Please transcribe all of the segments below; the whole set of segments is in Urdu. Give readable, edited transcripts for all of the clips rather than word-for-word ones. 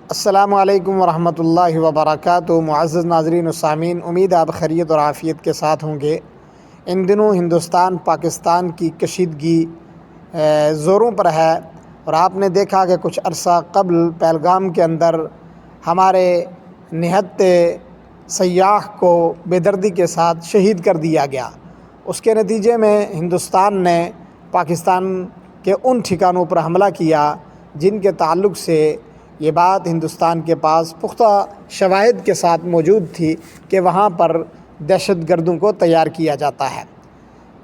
السلام علیکم ورحمۃ اللہ وبرکاتہ۔ معزز ناظرین و سامعین، امید آپ خیریت اور عافیت کے ساتھ ہوں گے۔ ان دنوں ہندوستان پاکستان کی کشیدگی زوروں پر ہے، اور آپ نے دیکھا کہ کچھ عرصہ قبل پہلگام کے اندر ہمارے نہت سیاح کو بے دردی کے ساتھ شہید کر دیا گیا۔ اس کے نتیجے میں ہندوستان نے پاکستان کے ان ٹھکانوں پر حملہ کیا جن کے تعلق سے یہ بات ہندوستان کے پاس پختہ شواہد کے ساتھ موجود تھی کہ وہاں پر دہشت گردوں کو تیار کیا جاتا ہے۔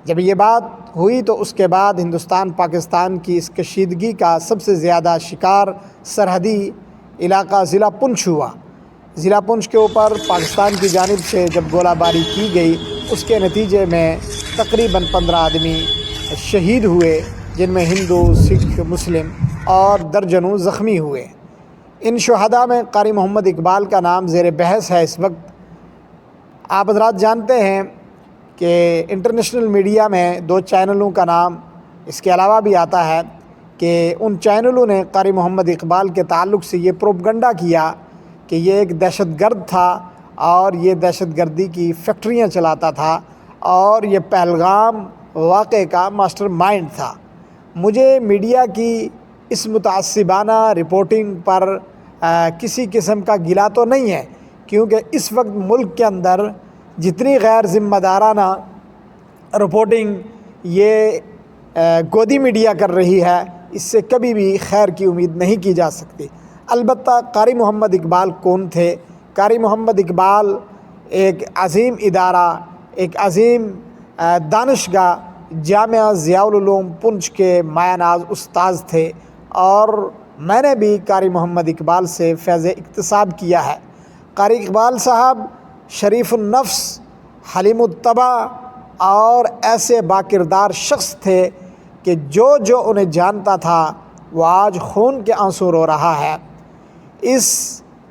جب یہ بات ہوئی تو اس کے بعد ہندوستان پاکستان کی اس کشیدگی کا سب سے زیادہ شکار سرحدی علاقہ ضلع پونچھ ہوا۔ ضلع پونچھ کے اوپر پاکستان کی جانب سے جب گولہ باری کی گئی، اس کے نتیجے میں تقریباً 15 آدمی شہید ہوئے، جن میں ہندو، سکھ، مسلم اور درجنوں زخمی ہوئے۔ ان شہداء میں قاری محمد اقبال کا نام زیر بحث ہے اس وقت۔ آپ حضرات جانتے ہیں کہ انٹرنیشنل میڈیا میں 2 چینلوں کا نام اس کے علاوہ بھی آتا ہے کہ ان چینلوں نے قاری محمد اقبال کے تعلق سے یہ پروپگنڈا کیا کہ یہ ایک دہشت گرد تھا اور یہ دہشت گردی کی فیکٹریاں چلاتا تھا اور یہ پہلگام واقعے کا ماسٹر مائنڈ تھا۔ مجھے میڈیا کی اس متعصبانہ رپورٹنگ پر کسی قسم کا گلہ تو نہیں ہے، کیونکہ اس وقت ملک کے اندر جتنی غیر ذمہ دارانہ رپورٹنگ یہ گودی میڈیا کر رہی ہے، اس سے کبھی بھی خیر کی امید نہیں کی جا سکتی۔ البتہ قاری محمد اقبال کون تھے؟ قاری محمد اقبال ایک عظیم ادارہ، ایک عظیم دانشگاہ جامعہ ضیاء العلوم پونچھ کے مایہ ناز استاذ تھے، اور میں نے بھی قاری محمد اقبال سے فیض اکتساب کیا ہے۔ قاری اقبال صاحب شریف النفس، حلیم الطبع اور ایسے باکردار شخص تھے کہ جو انہیں جانتا تھا وہ آج خون کے آنسو رو رہا ہے۔ اس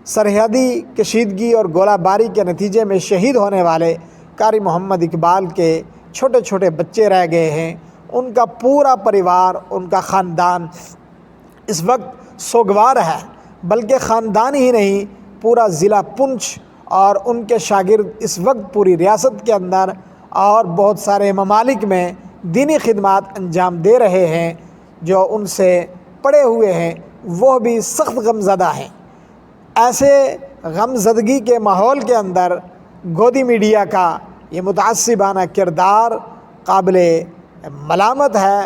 سرحدی کشیدگی اور گولہ باری کے نتیجے میں شہید ہونے والے قاری محمد اقبال کے چھوٹے چھوٹے بچے رہ گئے ہیں، ان کا پورا پریوار، ان کا خاندان اس وقت سوگوار ہے، بلکہ خاندان ہی نہیں، پورا ضلع پونچھ اور ان کے شاگرد اس وقت پوری ریاست کے اندر اور بہت سارے ممالک میں دینی خدمات انجام دے رہے ہیں۔ جو ان سے پڑے ہوئے ہیں وہ بھی سخت غم زدہ ہیں۔ ایسے غم زدگی کے ماحول کے اندر گودی میڈیا کا یہ متعصبانہ کردار قابل ملامت ہے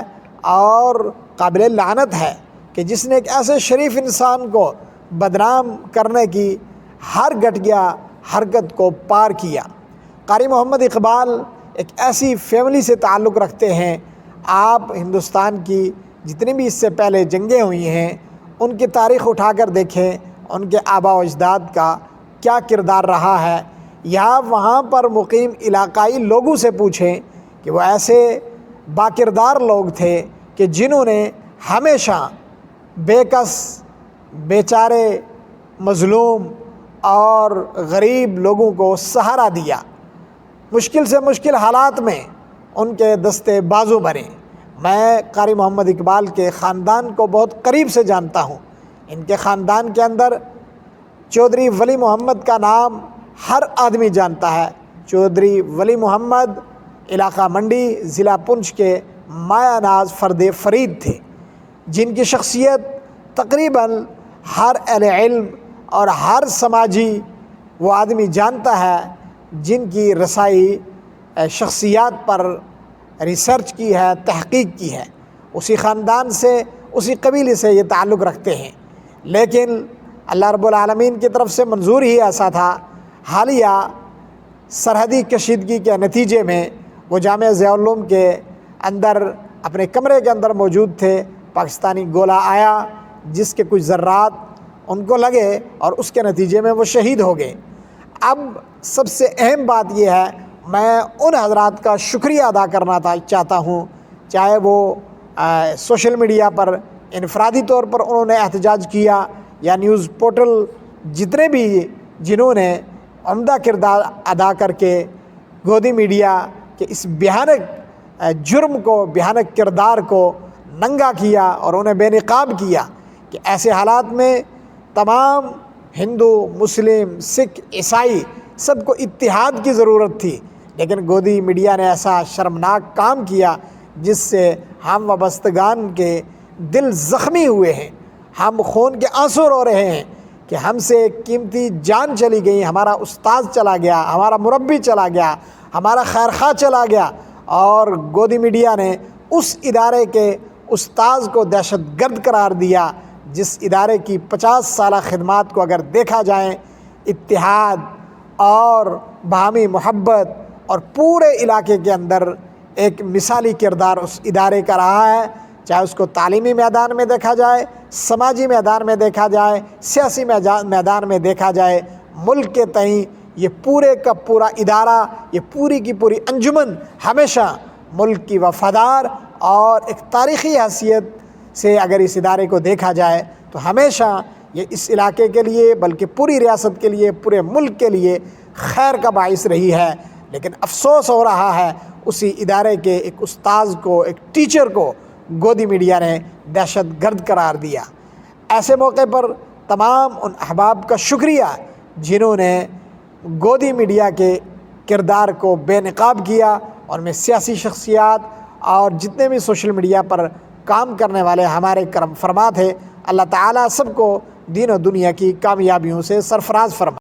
اور قابل لعنت ہے کہ جس نے ایک ایسے شریف انسان کو بدنام کرنے کی ہر گھٹیا حرکت کو پار کیا۔ قاری محمد اقبال ایک ایسی فیملی سے تعلق رکھتے ہیں، آپ ہندوستان کی جتنی بھی اس سے پہلے جنگیں ہوئی ہیں ان کی تاریخ اٹھا کر دیکھیں، ان کے آباء و اجداد کا کیا کردار رہا ہے، یا وہاں پر مقیم علاقائی لوگوں سے پوچھیں کہ وہ ایسے باکردار لوگ تھے کہ جنہوں نے ہمیشہ بے کس، بیچارے، مظلوم اور غریب لوگوں کو سہارا دیا۔ مشکل سے مشکل حالات میں ان کے دستے بازو بنے۔ میں قاری محمد اقبال کے خاندان کو بہت قریب سے جانتا ہوں۔ ان کے خاندان کے اندر چودھری ولی محمد کا نام ہر آدمی جانتا ہے۔ چودھری ولی محمد علاقہ منڈی ضلع پونچھ کے مایہ ناز فرد فرید تھے، جن کی شخصیت تقریباً ہر اہل علم اور ہر سماجی وہ آدمی جانتا ہے جن کی رسائی شخصیات پر ریسرچ کی ہے، تحقیق کی ہے۔ اسی خاندان سے، اسی قبیلے سے یہ تعلق رکھتے ہیں، لیکن اللہ رب العالمین کی طرف سے منظور ہی ایسا تھا۔ حالیہ سرحدی کشیدگی کے نتیجے میں وہ جامعہ ضیاء العلوم کے اندر اپنے کمرے کے اندر موجود تھے، پاکستانی گولہ آیا جس کے کچھ ذرات ان کو لگے اور اس کے نتیجے میں وہ شہید ہو گئے۔ اب سب سے اہم بات یہ ہے، میں ان حضرات کا شکریہ ادا کرنا چاہتا ہوں، چاہے وہ سوشل میڈیا پر انفرادی طور پر انہوں نے احتجاج کیا، یا نیوز پورٹل جتنے بھی جنہوں نے عمدہ کردار ادا کر کے گودی میڈیا کے اس بھیانک جرم کو، بھیانک کردار کو ننگا کیا اور انہیں بے نقاب کیا، کہ ایسے حالات میں تمام ہندو، مسلم، سکھ، عیسائی سب کو اتحاد کی ضرورت تھی، لیکن گودی میڈیا نے ایسا شرمناک کام کیا جس سے ہم وابستگان کے دل زخمی ہوئے ہیں، ہم خون کے آنسو رو رہے ہیں کہ ہم سے قیمتی جان چلی گئی، ہمارا استاد چلا گیا، ہمارا مربی چلا گیا، ہمارا خیرخواہ چلا گیا، اور گودی میڈیا نے اس ادارے کے استاذ کو دہشت گرد قرار دیا جس ادارے کی 50 سالہ خدمات کو اگر دیکھا جائے، اتحاد اور باہمی محبت اور پورے علاقے کے اندر ایک مثالی کردار اس ادارے کا رہا ہے، چاہے اس کو تعلیمی میدان میں دیکھا جائے، سماجی میدان میں دیکھا جائے، سیاسی میدان میں دیکھا جائے، ملک کے تئیں یہ پورے کا پورا ادارہ، یہ پوری کی پوری انجمن ہمیشہ ملک کی وفادار اور ایک تاریخی حیثیت سے اگر اس ادارے کو دیکھا جائے تو ہمیشہ یہ اس علاقے کے لیے بلکہ پوری ریاست کے لیے، پورے ملک کے لیے خیر کا باعث رہی ہے۔ لیکن افسوس ہو رہا ہے اسی ادارے کے ایک استاذ کو، ایک ٹیچر کو گودی میڈیا نے دہشت گرد قرار دیا۔ ایسے موقع پر تمام ان احباب کا شکریہ جنہوں نے گودی میڈیا کے کردار کو بے نقاب کیا، اور میں سیاسی شخصیات اور جتنے بھی سوشل میڈیا پر کام کرنے والے ہمارے کرم فرما تھے، اللہ تعالیٰ سب کو دین و دنیا کی کامیابیوں سے سرفراز فرمائے۔